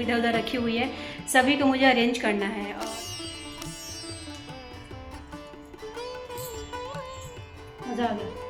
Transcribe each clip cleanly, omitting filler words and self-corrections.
इधर उधर रखी हुई है, सभी को मुझे अरेंज करना है। और मज़ा आ गया।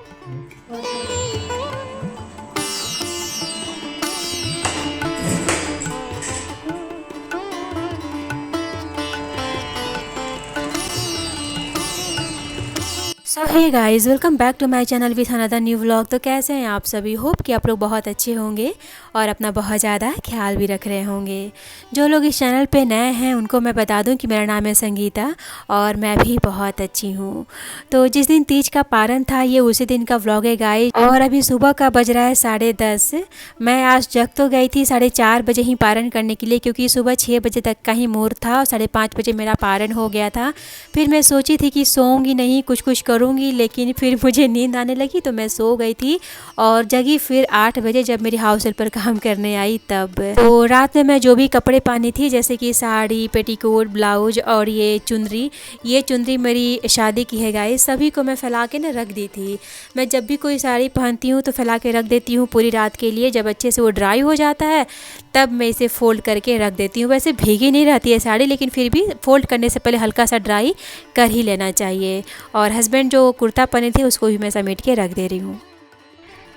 So hey guys, welcome back to my channel with another new vlog. तो कैसे हैं आप सभी? होप कि आप लोग बहुत अच्छे होंगे और अपना बहुत ज़्यादा ख्याल भी रख रहे होंगे। जो लोग इस चैनल पे नए हैं उनको मैं बता दूं कि मेरा नाम है संगीता और मैं भी बहुत अच्छी हूँ। तो जिस दिन तीज का पारण था ये उसी दिन का व्लॉग है गाइस। और अभी सुबह का बज रहा है 10:30। मैं आज जग तो गई थी 4:30 बजे ही पारण करने के लिए, क्योंकि सुबह 6 बजे तक का ही मुहूर्त था और 5:30 बजे मेरा पारण हो गया था। फिर मैं सोची थी कि सोऊंगी नहीं, कुछ करूँगी, लेकिन फिर मुझे नींद आने लगी तो मैं सो गई थी और जगी फिर 8 बजे जब मेरी हाउस हेल्प पर काम करने आई तब। तो रात में मैं जो भी कपड़े पहनी थी जैसे कि साड़ी, पेटीकोट, ब्लाउज और ये चुनरी मेरी शादी की है गाइस, सभी को मैं फैला के ना रख दी थी। मैं जब भी कोई साड़ी पहनती हूँ तो फैला के रख देती हूँ पूरी रात के लिए। जब अच्छे से वो ड्राई हो जाता है तब मैं इसे फोल्ड करके रख देती हूँ। वैसे भीगी नहीं रहती है साड़ी, लेकिन फिर भी फोल्ड करने से पहले हल्का सा ड्राई कर ही लेना चाहिए। और हस्बैंड जो कुर्ता पहने थे उसको भी मैं समेट के रख दे रही हूँ।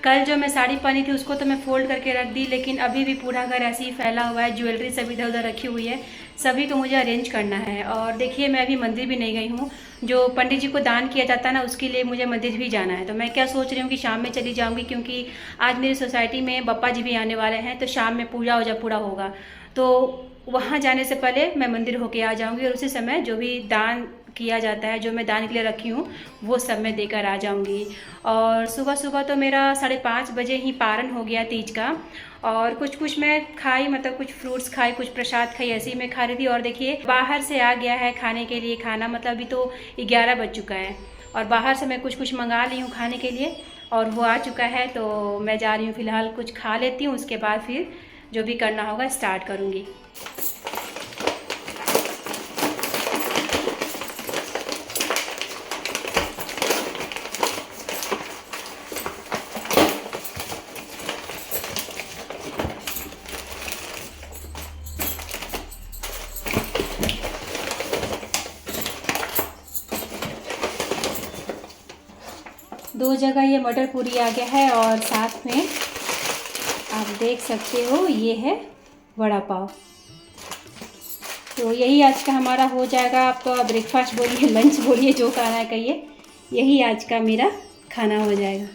कल जो मैं साड़ी पहनी थी उसको तो मैं फोल्ड करके रख दी, लेकिन अभी भी पूरा घर ऐसे ही फैला हुआ है, ज्वेलरी सब इधर उधर रखी हुई है, सभी को मुझे अरेंज करना है। और देखिए मैं अभी मंदिर भी नहीं गई हूँ। जो पंडित जी को दान किया जाता है ना, उसके लिए मुझे मंदिर भी जाना है। तो मैं क्या सोच रही हूँ कि शाम में चली जाऊँगी, क्योंकि आज मेरी सोसाइटी में बप्पा जी भी आने वाले हैं, तो शाम में पूजा पूरा होगा। तो वहाँ जाने से पहले मैं मंदिर होके आ जाऊँगी और उसी समय जो भी दान किया जाता है, जो मैं दान के लिए रखी हूँ, वो सब मैं देकर आ जाऊँगी। और सुबह सुबह तो मेरा 5:30 बजे ही पारण हो गया तीज का। और कुछ मैं खाई, मतलब कुछ फ्रूट्स खाई, कुछ प्रसाद खाई, ऐसे ही मैं खा रही थी। और देखिए बाहर से आ गया है खाने के लिए खाना, मतलब अभी तो 11 बज चुका है और बाहर से मैं कुछ मंगा ली हूँ खाने के लिए और वो आ चुका है। तो मैं जा रही हूँ, फ़िलहाल कुछ खा लेती हूँ, उसके बाद फिर जो भी करना होगा स्टार्ट करूँगी। दो जगह ये मटर पूरी आ गया है और साथ में आप देख सकते हो ये है वड़ा पाव। तो यही आज का हमारा हो जाएगा। आपका ब्रेकफास्ट बोलिए, लंच बोलिए, जो खाना है कहिए, यही आज का मेरा खाना हो जाएगा।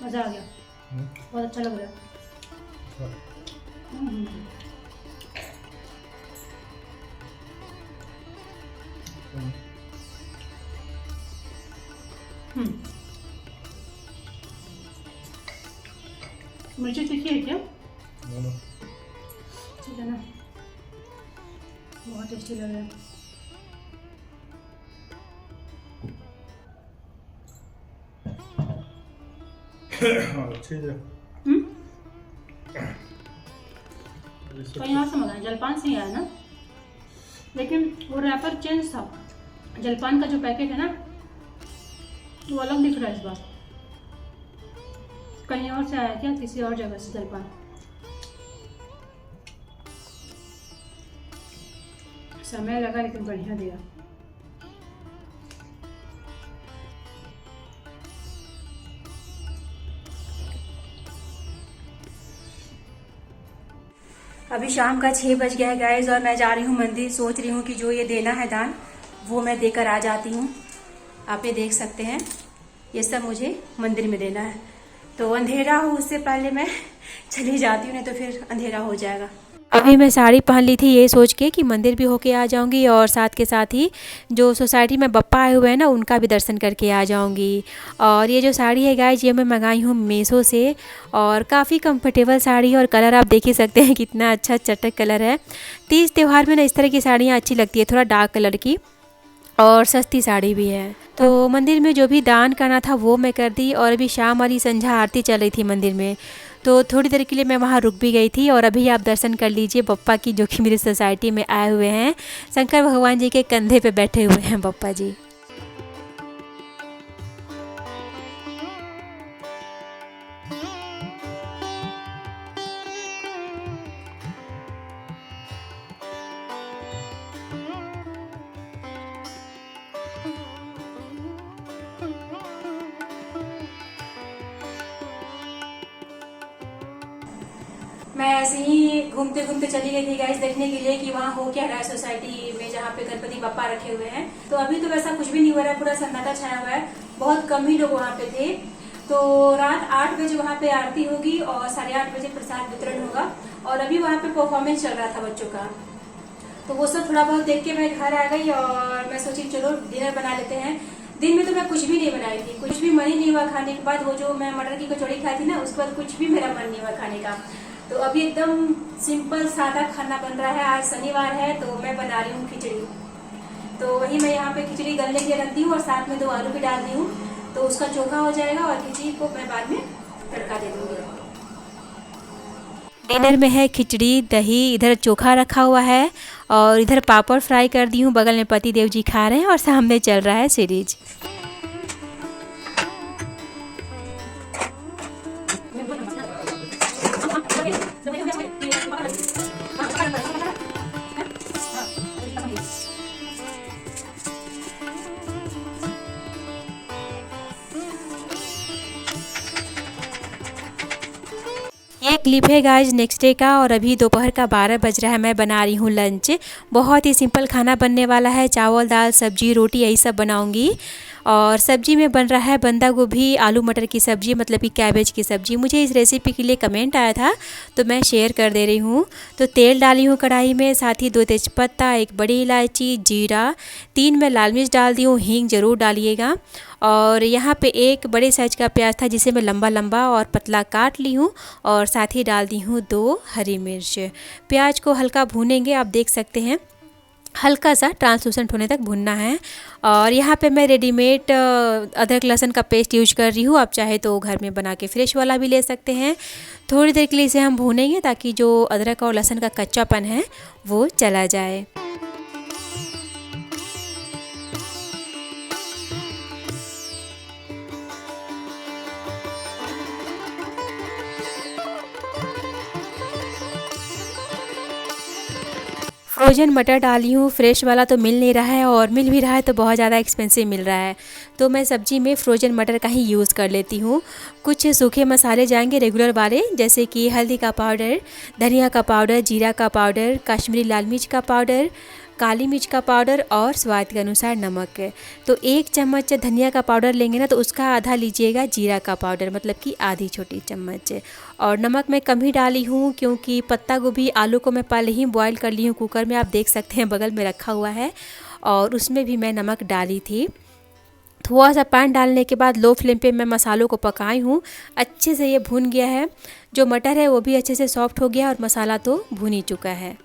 मज़ा आ गया, बहुत अच्छा लग रहा है। मिर्ची तीखी है क्या? ठीक है ना, बहुत टेस्टी लग रहा है। कहीं और से मंगाया, जलपान से ही आया ना, लेकिन वो रैपर चेंज था। जलपान का जो पैकेट है ना वो अलग दिख रहा है इस बार। कहीं और से आया क्या, किसी और जगह से जलपान? समय लगा लेकिन बढ़िया दिया। अभी शाम का 6 बज गया है गाइस और मैं जा रही हूँ मंदिर। सोच रही हूँ कि जो ये देना है दान वो मैं देकर आ जाती हूँ। आप ये देख सकते हैं, ये सब मुझे मंदिर में देना है। तो अंधेरा हो उससे पहले मैं चली जाती हूँ, नहीं तो फिर अंधेरा हो जाएगा। अभी मैं साड़ी पहन ली थी ये सोच के कि मंदिर भी होके आ जाऊंगी और साथ के साथ ही जो सोसाइटी में बप्पा आए हुए हैं ना उनका भी दर्शन करके आ जाऊंगी। और ये जो साड़ी है गाइस ये मैं मंगाई हूँ मीशो से और काफ़ी कंफर्टेबल साड़ी है और कलर आप देख ही सकते हैं कितना अच्छा चटक कलर है। तीज त्यौहार में ना इस तरह की साड़ियाँ अच्छी लगती है, थोड़ा डार्क कलर की, और सस्ती साड़ी भी है। तो मंदिर में जो भी दान करना था वो मैं कर दी और अभी शाम वाली संध्या आरती चल रही थी मंदिर में। तो थोड़ी देर के लिए मैं वहाँ रुक भी गई थी। और अभी आप दर्शन कर लीजिए बप्पा की, जो कि मेरी सोसाइटी में आए हुए हैं। शंकर भगवान जी के कंधे पे बैठे हुए हैं बप्पा जी। मैं ऐसे ही घूमते घूमते चली गई थी गाइस, देखने के लिए कि वहाँ हो क्या रहा है सोसाइटी में जहाँ पे गणपति बप्पा रखे हुए हैं। तो अभी तो वैसा कुछ भी नहीं हो रहा है, पूरा सन्नाटा छाया हुआ है, बहुत कम ही लोग वहाँ पे थे। तो रात 8 बजे वहाँ पे आरती होगी और 8:30 बजे प्रसाद वितरण होगा। और अभी वहाँ पे परफॉर्मेंस चल रहा था बच्चों का, तो वो सब थोड़ा बहुत देख के मैं घर आ गई और मैं सोची चलो डिनर बना लेते हैं। दिन में तो मैं कुछ भी नहीं बनाई थी, कुछ भी मन ही नहीं हुआ खाने के बाद। वो जो मैं मटर की कचौड़ी खाई थी ना, उसके बाद कुछ भी मेरा मन नहीं हुआ खाने का। तो अभी एकदम सिंपल सादा खाना बन रहा है। आज शनिवार है तो मैं बना रही हूँ खिचड़ी। तो वही मैं यहाँ पे खिचड़ी गलने के लिए रख दी हूँ और साथ में 2 आलू भी डाल दी हूँ, तो उसका चोखा हो जाएगा और खिचड़ी को मैं बाद में तड़का दे दूँगी। डिनर में है खिचड़ी, दही, इधर चोखा रखा हुआ है और इधर पापड़ फ्राई कर दी हूँ। बगल में पति देव जी खा रहे हैं और सामने चल रहा है सीरीज। ये क्लिप है गाइज नेक्स्ट डे का और अभी दोपहर का 12 बज रहा है। मैं बना रही हूँ लंच। बहुत ही सिंपल खाना बनने वाला है, चावल दाल सब्जी रोटी यही सब बनाऊँगी। और सब्जी में बन रहा है बंदा गोभी आलू मटर की सब्जी, मतलब कि कैबेज की सब्जी। मुझे इस रेसिपी के लिए कमेंट आया था तो मैं शेयर कर दे रही हूँ। तो तेल डाली हूँ कढ़ाई में, साथ ही 2 तेज़पत्ता, 1 बड़ी इलायची, जीरा, 3 मैं लाल मिर्च डाल दी हूँ, हींग ज़रूर डालिएगा। और यहाँ पे 1 बड़े साइज का प्याज था जिसे मैं लंबा लंबा और पतला काट ली हूँ और साथ ही डाल दी हूँ 2 हरी मिर्च। प्याज को हल्का भूनेंगे, आप देख सकते हैं हल्का सा ट्रांसलूसेंट होने तक भुनना है। और यहाँ पे मैं रेडीमेड अदरक लहसुन का पेस्ट यूज कर रही हूँ, आप चाहे तो घर में बना के फ्रेश वाला भी ले सकते हैं। थोड़ी देर के लिए इसे हम भूनेंगे ताकि जो अदरक और लहसुन का कच्चापन है वो चला जाए। फ्रोजन मटर डाली हूँ, फ्रेश वाला तो मिल नहीं रहा है और मिल भी रहा है तो बहुत ज़्यादा एक्सपेंसिव मिल रहा है, तो मैं सब्जी में फ्रोजन मटर का ही यूज़ कर लेती हूँ। कुछ सूखे मसाले जाएंगे रेगुलर वाले, जैसे कि हल्दी का पाउडर, धनिया का पाउडर, जीरा का पाउडर, कश्मीरी लाल मिर्च का पाउडर, काली मिर्च का पाउडर और स्वाद के अनुसार नमक। तो 1 चम्मच धनिया का पाउडर लेंगे ना तो उसका आधा लीजिएगा जीरा का पाउडर, मतलब कि आधी छोटी चम्मच। और नमक मैं कम ही डाली हूँ क्योंकि पत्ता गोभी आलू को मैं पहले ही बॉईल कर ली हूँ कुकर में, आप देख सकते हैं बगल में रखा हुआ है, और उसमें भी मैं नमक डाली थी। थोड़ा सा पानी डालने के बाद लो फ्लेम पे मैं मसालों को पकाई हूँ। अच्छे से ये भून गया है, जो मटर है वो भी अच्छे से सॉफ्ट हो गया और मसाला तो भून ही चुका है।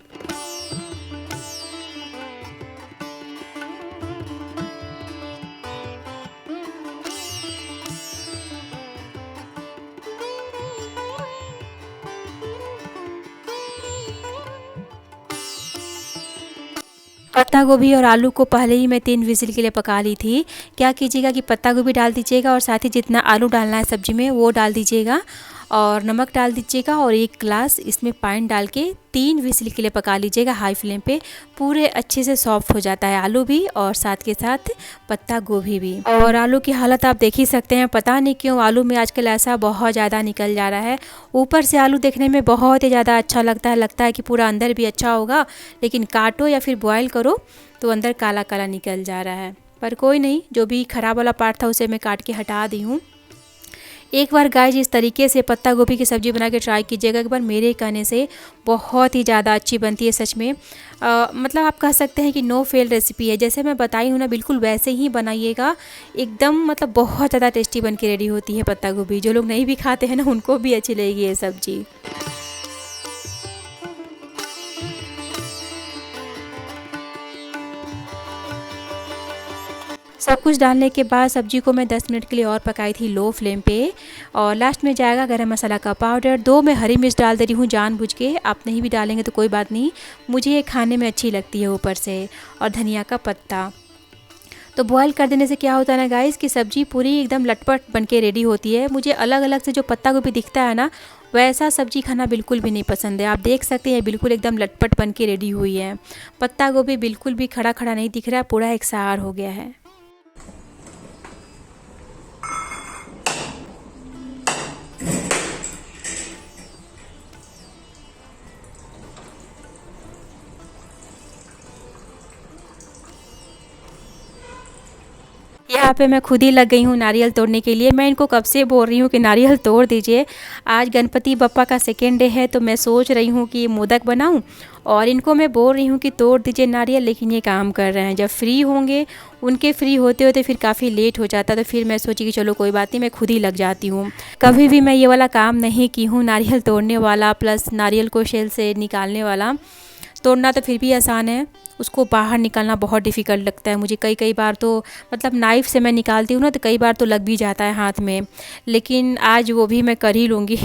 पत्ता गोभी और आलू को पहले ही मैं 3 विजिल के लिए पका ली थी। क्या कीजिएगा कि पत्ता गोभी डाल दीजिएगा और साथ ही जितना आलू डालना है सब्जी में वो डाल दीजिएगा और नमक डाल दीजिएगा और 1 गिलास इसमें पानी डाल के 3 विजिल के लिए पका लीजिएगा हाई फ्लेम पे। पूरे अच्छे से सॉफ्ट हो जाता है आलू भी और साथ के साथ पत्ता गोभी भी। और आलू की हालत आप देख ही सकते हैं, पता नहीं क्यों आलू में आजकल ऐसा बहुत ज़्यादा निकल जा रहा है। ऊपर से आलू देखने में बहुत ही ज़्यादा अच्छा लगता है कि पूरा अंदर भी अच्छा होगा, लेकिन काटो या फिर बॉयल करो तो अंदर काला काला निकल जा रहा है। पर कोई नहीं, जो भी ख़राब वाला पार्ट था उसे मैं काट के हटा दी हूँ। एक बार गाइस इस तरीके से पत्ता गोभी की सब्ज़ी बना के ट्राई कीजिएगा एक बार, मेरे कहने से बहुत ही ज़्यादा अच्छी बनती है सच में। मतलब आप कह सकते हैं कि नो फेल रेसिपी है, जैसे मैं बताई हूँ ना बिल्कुल वैसे ही बनाइएगा, एकदम मतलब बहुत ज़्यादा टेस्टी बन के रेडी होती है पत्ता गोभी। जो लोग नहीं भी खाते हैं ना उनको भी अच्छी लगेगी ये सब्ज़ी। सब कुछ डालने के बाद सब्जी को मैं 10 मिनट के लिए और पकाई थी लो फ्लेम पे और लास्ट में जाएगा गरम मसाला का पाउडर। 2 मैं हरी मिर्च डाल दे रही हूँ जानबूझ के, आप नहीं भी डालेंगे तो कोई बात नहीं, मुझे ये खाने में अच्छी लगती है ऊपर से। और धनिया का पत्ता। तो बॉयल कर देने से क्या होता है ना गाइस कि सब्ज़ी पूरी एकदम लटपट बन के रेडी होती है। मुझे अलग अलग से जो पत्ता गोभी दिखता है ना, वैसा सब्ज़ी खाना बिल्कुल भी नहीं पसंद है। आप देख सकते हैं बिल्कुल एकदम लटपट बन के रेडी हुई है। पत्ता गोभी बिल्कुल भी खड़ा खड़ा नहीं दिख रहा है, पूरा एक सार हो गया है। यहाँ पे मैं खुद ही लग गई हूँ नारियल तोड़ने के लिए। मैं इनको कब से बोल रही हूँ कि नारियल तोड़ दीजिए। आज गणपति बप्पा का सेकेंड डे है, तो मैं सोच रही हूँ कि मोदक बनाऊँ और इनको मैं बोल रही हूँ कि तोड़ दीजिए नारियल, लेकिन ये काम कर रहे हैं। जब फ्री होंगे, उनके फ्री होते होते फिर काफ़ी लेट हो जाता, तो फिर मैं सोची कि चलो कोई बात नहीं, मैं खुद ही लग जाती हूँ। कभी भी मैं ये वाला काम नहीं की हूँ, नारियल तोड़ने वाला प्लस नारियल को शेल से निकालने वाला। तोड़ना तो फिर भी आसान है, उसको बाहर निकालना बहुत डिफ़िकल्ट लगता है मुझे। कई कई बार तो मतलब नाइफ़ से मैं निकालती हूँ ना, तो कई बार तो लग भी जाता है हाथ में, लेकिन आज वो भी मैं कर ही लूँगी।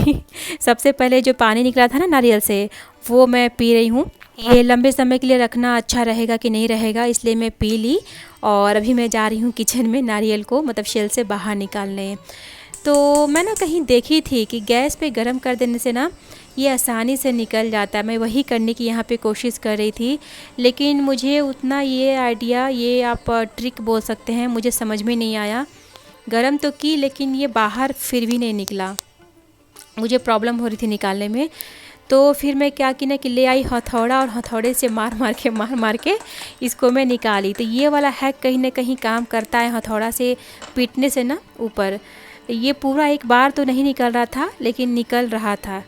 सबसे पहले जो पानी निकला था ना नारियल से, वो मैं पी रही हूँ। ये लंबे समय के लिए रखना अच्छा रहेगा कि नहीं रहेगा, इसलिए मैं पी ली। और अभी मैं जा रही हूँ किचन में नारियल को मतलब शेल से बाहर निकालने। तो मैं ना कहीं देखी थी कि गैस पे गरम कर देने से ना ये आसानी से निकल जाता है। मैं वही करने की यहाँ पे कोशिश कर रही थी, लेकिन मुझे उतना ये आइडिया, ये आप ट्रिक बोल सकते हैं, मुझे समझ में नहीं आया। गरम तो की, लेकिन ये बाहर फिर भी नहीं निकला, मुझे प्रॉब्लम हो रही थी निकालने में। तो फिर मैं क्या की ना कि ले आई हथौड़ा, और हथौड़े से मार मार के इसको मैं निकाली। तो ये वाला हैक कहीं ना कहीं काम करता है, हथौड़ा से पीटने से ना ऊपर। ये पूरा एक बार तो नहीं निकल रहा था, लेकिन निकल रहा था।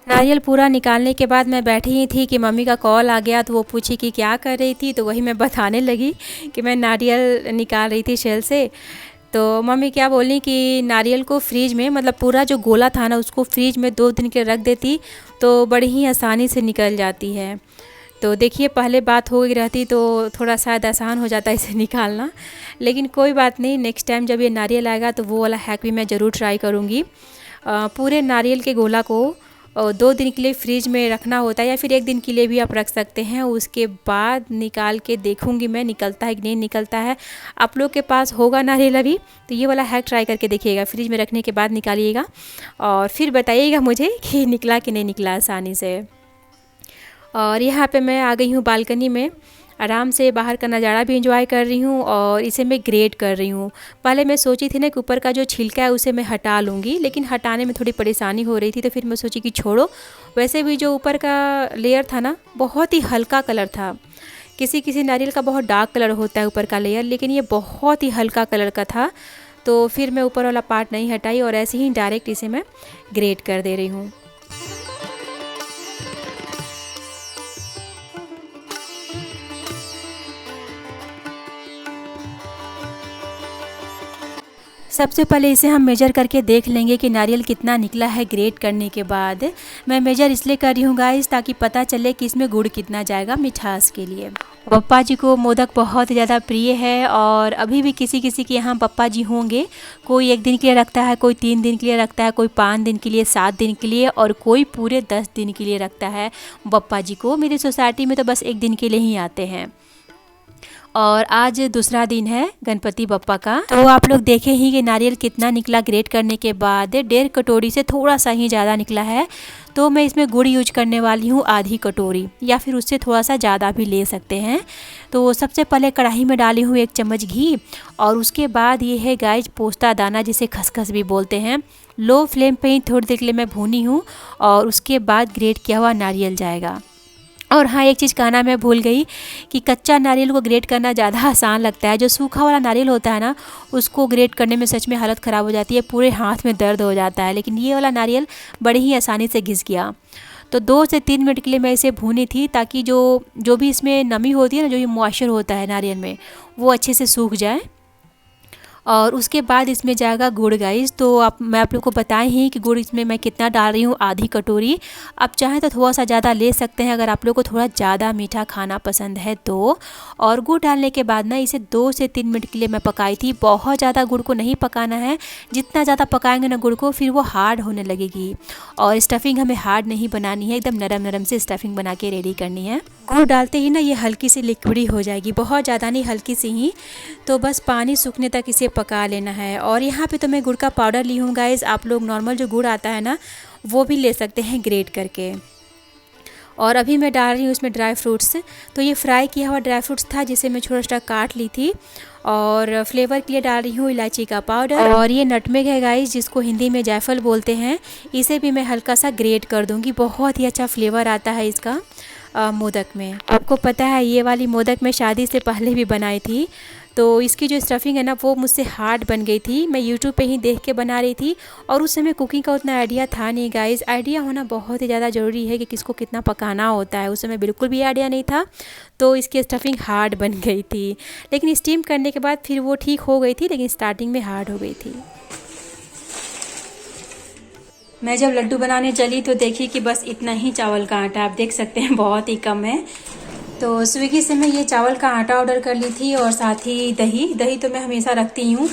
नारियल पूरा निकालने के बाद मैं बैठी ही थी कि मम्मी का कॉल आ गया, तो वो पूछी कि क्या कर रही थी। तो वही मैं बताने लगी कि मैं नारियल निकाल रही थी शेल से। तो मम्मी क्या बोली कि नारियल को फ्रिज में, मतलब पूरा जो गोला था ना, उसको फ्रिज में 2 दिन के रख देती तो बड़ी ही आसानी से निकल जाती है। तो देखिए पहले बात हो गई रहती तो थोड़ा शायद आसान हो जाता इसे निकालना, लेकिन कोई बात नहीं, नेक्स्ट टाइम जब ये नारियल आएगा तो वो वाला हैक भी मैं ज़रूर ट्राई करूँगी। पूरे नारियल के गोला को 2 दिन के लिए फ्रिज में रखना होता है, या फिर 1 दिन के लिए भी आप रख सकते हैं। उसके बाद निकाल के देखूंगी मैं निकलता है कि नहीं निकलता है। आप लोग के पास होगा नारियल अभी, तो ये वाला हैक ट्राई करके देखिएगा, फ्रिज में रखने के बाद निकालिएगा और फिर बताइएगा मुझे कि निकला कि नहीं निकला आसानी से। और यहाँ पे मैं आ गई हूँ बालकनी में, आराम से बाहर का नज़ारा भी एंजॉय कर रही हूँ और इसे मैं ग्रेट कर रही हूँ। पहले मैं सोची थी ना कि ऊपर का जो छिलका है उसे मैं हटा लूँगी, लेकिन हटाने में थोड़ी परेशानी हो रही थी, तो फिर मैं सोची कि छोड़ो। वैसे भी जो ऊपर का लेयर था ना, बहुत ही हल्का कलर था। किसी किसी नारियल का बहुत डार्क कलर होता है ऊपर का लेयर, लेकिन ये बहुत ही हल्का कलर का था। तो फिर मैं ऊपर वाला पार्ट नहीं हटाई और ऐसे ही डायरेक्ट इसे मैं ग्रेट कर दे रही हूँ। सबसे पहले इसे हम मेजर करके देख लेंगे कि नारियल कितना निकला है ग्रेट करने के बाद। मैं मेजर इसलिए कर रही हूँ गाइस, ताकि पता चले कि इसमें गुड़ कितना जाएगा मिठास के लिए। पप्पा जी को मोदक बहुत ज़्यादा प्रिय है, और अभी भी किसी किसी के यहाँ पप्पा जी होंगे, कोई 1 दिन के लिए रखता है, कोई 3 दिन के लिए रखता है, कोई 5 दिन के लिए, 7 दिन के लिए, और कोई पूरे 10 दिन के लिए रखता है पप्पा जी को। मेरी सोसाइटी में तो बस 1 दिन के लिए ही आते हैं। और आज दूसरा दिन है गणपति बप्पा का। तो आप लोग देखे ही कि नारियल कितना निकला ग्रेट करने के बाद, 1.5 कटोरी से थोड़ा सा ही ज़्यादा निकला है। तो मैं इसमें गुड़ यूज करने वाली हूँ आधी कटोरी, या फिर उससे थोड़ा सा ज़्यादा भी ले सकते हैं। तो सबसे पहले कढ़ाई में डाली हूँ 1 चम्मच घी, और उसके बाद ये है गाइस पोस्ता दाना, जिसे खसखस भी बोलते हैं। लो फ्लेम पे ही थोड़ी देर के लिए मैं भूनी हूँ, और उसके बाद ग्रेट किया हुआ नारियल जाएगा। और हाँ, एक चीज़ कहना मैं भूल गई कि कच्चा नारियल को ग्रेट करना ज़्यादा आसान लगता है। जो सूखा वाला नारियल होता है ना, उसको ग्रेट करने में सच में हालत ख़राब हो जाती है, पूरे हाथ में दर्द हो जाता है। लेकिन ये वाला नारियल बड़ी ही आसानी से घिस गया। तो 2 से 3 मिनट के लिए मैं इसे भूनी थी, ताकि जो भी इसमें नमी होती है ना, जो ये मॉइस्चर होता है नारियल में, वो अच्छे से सूख जाए। और उसके बाद इसमें जाएगा गुड़ गाइस। तो मैं आप लोग को बताएं ही कि गुड़ इसमें मैं कितना डाल रही हूँ, आधी कटोरी। आप चाहें तो थोड़ा सा ज़्यादा ले सकते हैं अगर आप लोग को थोड़ा ज़्यादा मीठा खाना पसंद है तो। और गुड़ डालने के बाद ना इसे 2 से 3 मिनट के लिए मैं पकाई थी। बहुत ज़्यादा गुड़ को नहीं पकाना है, जितना ज़्यादा पकाएंगे ना गुड़ को फिर वो हार्ड होने लगेगी। और स्टफ़िंग हमें हार्ड नहीं बनानी है, एकदम नरम नरम से स्टफ़िंग बना के रेडी करनी है। गुड़ डालते ही ना ये हल्की सी लिक्विडी हो जाएगी, बहुत ज़्यादा नहीं, हल्की सी ही। तो बस पानी सूखने तक इसे पका लेना है। और यहाँ पे तो मैं गुड़ का पाउडर ली हूँ गाइस। आप लोग नॉर्मल जो गुड़ आता है ना वो भी ले सकते हैं ग्रेट करके। और अभी मैं डाल रही हूँ इसमें ड्राई फ्रूट्स। तो ये फ्राई किया हुआ ड्राई फ्रूट्स था जिसे मैं छोटा छोटा काट ली थी। और फ्लेवर के लिए डाल रही हूँ इलायची का पाउडर। और ये नटमेग है गाइस, जिसको हिंदी में जायफल बोलते हैं। इसे भी मैं हल्का सा ग्रेट कर दूँगी, बहुत ही अच्छा फ्लेवर आता है इसका मोदक में। आपको पता है ये वाली मोदक मैं शादी से पहले भी बनाई थी। तो इसकी जो स्टफ़िंग है ना वो मुझसे हार्ड बन गई थी। मैं यूट्यूब पे ही देख के बना रही थी और उस समय कुकिंग का उतना आइडिया था नहीं गाइस। आइडिया होना बहुत ही ज़्यादा ज़रूरी है कि किसको कितना पकाना होता है, उस समय बिल्कुल भी आइडिया नहीं था। तो इसकी स्टफ़िंग हार्ड बन गई थी, लेकिन स्टीम करने के बाद फिर वो ठीक हो गई थी, लेकिन स्टार्टिंग में हार्ड हो गई थी। मैं जब लड्डू बनाने चली तो देखी कि बस इतना ही चावल का आटा, आप देख सकते हैं बहुत ही कम है। तो स्विगी से मैं ये चावल का आटा ऑर्डर कर ली थी और साथ ही दही तो मैं हमेशा रखती हूँ।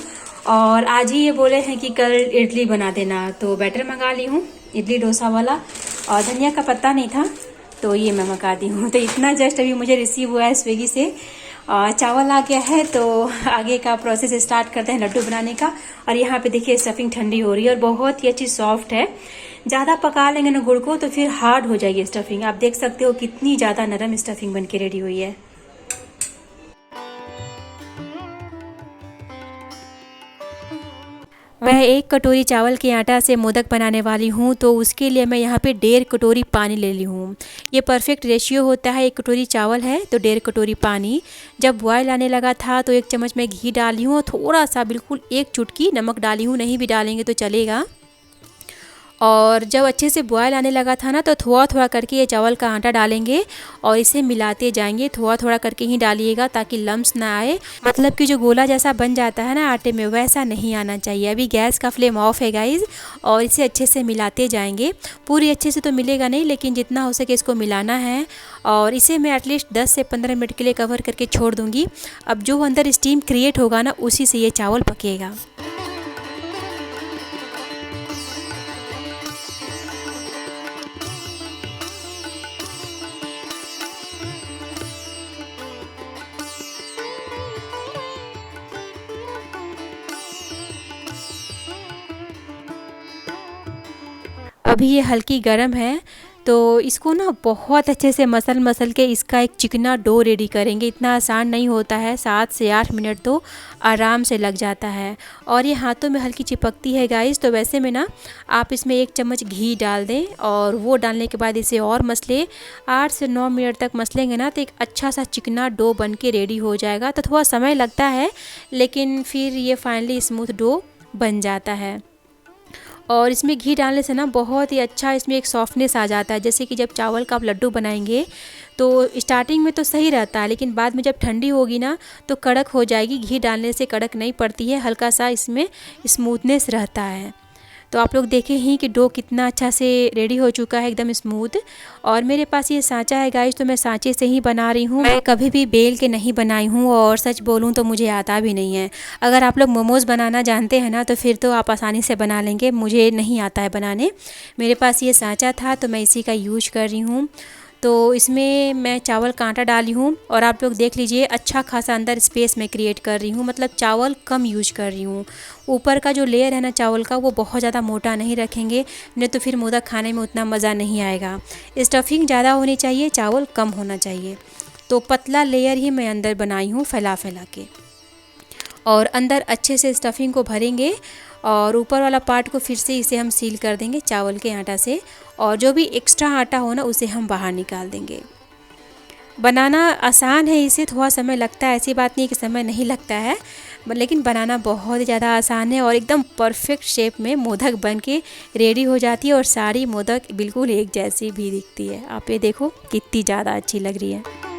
और आज ही ये बोले हैं कि कल इडली बना देना, तो बैटर मंगा ली हूँ इडली डोसा वाला। और धनिया का पत्ता नहीं था तो ये मैं मंगा दी हूँ। तो इतना जस्ट अभी मुझे रिसीव हुआ है स्विगी से। चावल आ गया है तो आगे का प्रोसेस स्टार्ट करते हैं लड्डू बनाने का। और यहाँ पे देखिए स्टफिंग ठंडी हो रही है और बहुत ही अच्छी सॉफ्ट है। ज़्यादा पका लेंगे ना गुड़ को तो फिर हार्ड हो जाएगी स्टफिंग। आप देख सकते हो कितनी ज़्यादा नरम स्टफिंग बन के रेडी हुई है। मैं 1 कटोरी चावल के आटा से मोदक बनाने वाली हूँ, तो उसके लिए मैं यहाँ पे 1.5 कटोरी पानी ले ली हूँ। ये परफेक्ट रेशियो होता है, 1 कटोरी चावल है तो 1.5 कटोरी पानी। जब बॉयल आने लगा था तो 1 चम्मच मैं घी डाली हूँ और थोड़ा सा बिल्कुल 1 चुटकी नमक डाली हूँ, नहीं भी डालेंगे तो चलेगा। और जब अच्छे से बॉयल आने लगा था ना तो थोड़ा थोड़ा करके ये चावल का आटा डालेंगे और इसे मिलाते जाएंगे। थोड़ा थोड़ा करके ही डालिएगा ताकि लम्स ना आए, मतलब कि जो गोला जैसा बन जाता है ना आटे में वैसा नहीं आना चाहिए। अभी गैस का फ्लेम ऑफ है गाइज और इसे अच्छे से मिलाते जाएंगे। पूरी अच्छे से तो मिलेगा नहीं, लेकिन जितना हो सके इसको मिलाना है। और इसे मैं एटलीस्ट 10 से 15 मिनट के लिए कवर करके छोड़ दूँगी। अब जो अंदर स्टीम क्रिएट होगा ना उसी से ये चावल पकेगा। अभी ये हल्की गर्म है तो इसको ना बहुत अच्छे से मसल के इसका एक चिकना डो रेडी करेंगे। इतना आसान नहीं होता है, 7 से 8 मिनट तो आराम से लग जाता है। और ये हाथों में हल्की चिपकती है गाइस, तो वैसे में ना आप इसमें 1 चम्मच घी डाल दें और वो डालने के बाद इसे और मसले 8 से 9 मिनट तक मसलेंगे ना तो एक अच्छा सा चिकना डो बन के रेडी हो जाएगा। तो थोड़ा समय लगता है लेकिन फिर ये फाइनली स्मूथ डो बन जाता है। और इसमें घी डालने से ना बहुत ही अच्छा इसमें एक सॉफ्टनेस आ जाता है। जैसे कि जब चावल का आप लड्डू बनाएंगे तो स्टार्टिंग में तो सही रहता है, लेकिन बाद में जब ठंडी होगी ना तो कड़क हो जाएगी। घी डालने से कड़क नहीं पड़ती है, हल्का सा इसमें स्मूथनेस रहता है। तो आप लोग देखें ही कि डो कितना अच्छा से रेडी हो चुका है, एकदम स्मूथ। और मेरे पास ये सांचा है गाइस, तो मैं सांचे से ही बना रही हूँ। मैं कभी भी बेल के नहीं बनाई हूँ और सच बोलूँ तो मुझे आता भी नहीं है। अगर आप लोग मोमोज़ बनाना जानते हैं ना तो फिर तो आप आसानी से बना लेंगे, मुझे नहीं आता है बनाने। मेरे पास ये सांचा था तो मैं इसी का यूज कर रही हूँ। तो इसमें मैं चावल का आटा डाली हूँ और आप लोग देख लीजिए अच्छा खासा अंदर स्पेस में क्रिएट कर रही हूँ, मतलब चावल कम यूज कर रही हूँ। ऊपर का जो लेयर है ना चावल का वो बहुत ज़्यादा मोटा नहीं रखेंगे, नहीं तो फिर मोदक खाने में उतना मज़ा नहीं आएगा। स्टफिंग ज़्यादा होनी चाहिए, चावल कम होना चाहिए। तो पतला लेयर ही मैं अंदर बनाई हूँ फैला के, और अंदर अच्छे से स्टफिंग को भरेंगे और ऊपर वाला पार्ट को फिर से इसे हम सील कर देंगे चावल के आटा से, और जो भी एक्स्ट्रा आटा हो ना उसे हम बाहर निकाल देंगे। बनाना आसान है, इसे थोड़ा समय लगता है, ऐसी बात नहीं कि समय नहीं लगता है, लेकिन बनाना बहुत ही ज़्यादा आसान है और एकदम परफेक्ट शेप में मोदक बन के रेडी हो जाती है। और सारी मोदक बिल्कुल एक जैसी भी दिखती है। आप ये देखो कितनी ज़्यादा अच्छी लग रही है।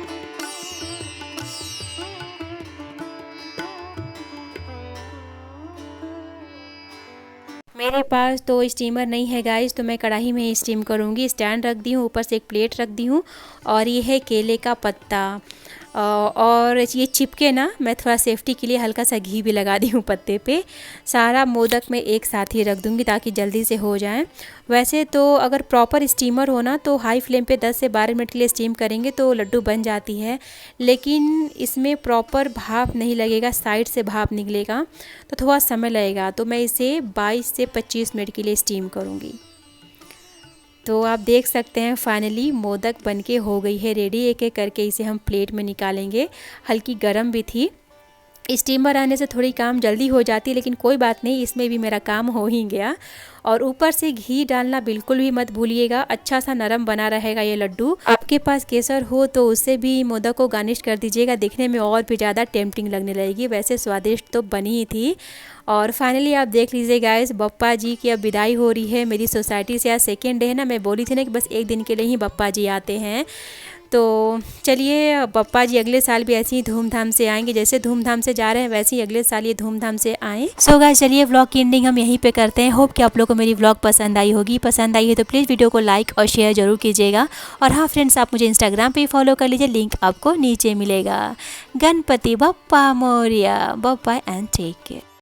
मेरे पास तो स्टीमर नहीं है गाइस, तो मैं कढ़ाई में ही स्टीम करूँगी। स्टैंड रख दी हूँ, ऊपर से एक प्लेट रख दी हूँ और ये है केले का पत्ता। और ये चिपके ना, मैं थोड़ा सेफ्टी के लिए हल्का सा घी भी लगा दी हूँ पत्ते पे। सारा मोदक में एक साथ ही रख दूँगी ताकि जल्दी से हो जाए। वैसे तो अगर प्रॉपर स्टीमर हो ना तो हाई फ्लेम पे 10 से 12 मिनट के लिए स्टीम करेंगे तो लड्डू बन जाती है, लेकिन इसमें प्रॉपर भाप नहीं लगेगा, साइड से भाप निकलेगा तो थोड़ा समय लगेगा। तो मैं इसे 22 से 25 मिनट के लिए स्टीम करूँगी। तो आप देख सकते हैं फाइनली मोदक बनके हो गई है रेडी। एक एक करके इसे हम प्लेट में निकालेंगे। हल्की गर्म भी थी, स्टीमर आने से थोड़ी काम जल्दी हो जाती है, लेकिन कोई बात नहीं, इसमें भी मेरा काम हो ही गया। और ऊपर से घी डालना बिल्कुल भी मत भूलिएगा, अच्छा सा नरम बना रहेगा ये लड्डू। आपके पास केसर हो तो उससे भी मोदक को गार्निश कर दीजिएगा, दिखने में और भी ज़्यादा टेम्पटिंग लगने लगेगी। वैसे स्वादिष्ट तो बनी ही थी। और फाइनली आप देख लीजिए गाइस, बप्पा जी की अब विदाई हो रही है मेरी सोसाइटी से। आज सेकेंड डे है ना, मैं बोली थी ना कि बस एक दिन के लिए ही बप्पा जी आते हैं। तो चलिए, बप्पा जी अगले साल भी ऐसे ही धूमधाम से आएंगे, जैसे धूमधाम से जा रहे हैं वैसे ही अगले साल ये धूमधाम से आएँ। सो गाइस, चलिए व्लॉग की एंडिंग हम यहीं पे करते हैं। होप कि आप लोगों को मेरी व्लॉग पसंद आई होगी। पसंद आई है तो प्लीज़ वीडियो को लाइक और शेयर जरूर कीजिएगा। और हाँ फ्रेंड्स, आप मुझे इंस्टाग्राम पे फॉलो कर लीजिए, लिंक आपको नीचे मिलेगा। Ganpati Bappa Morya. Bye bye and take care.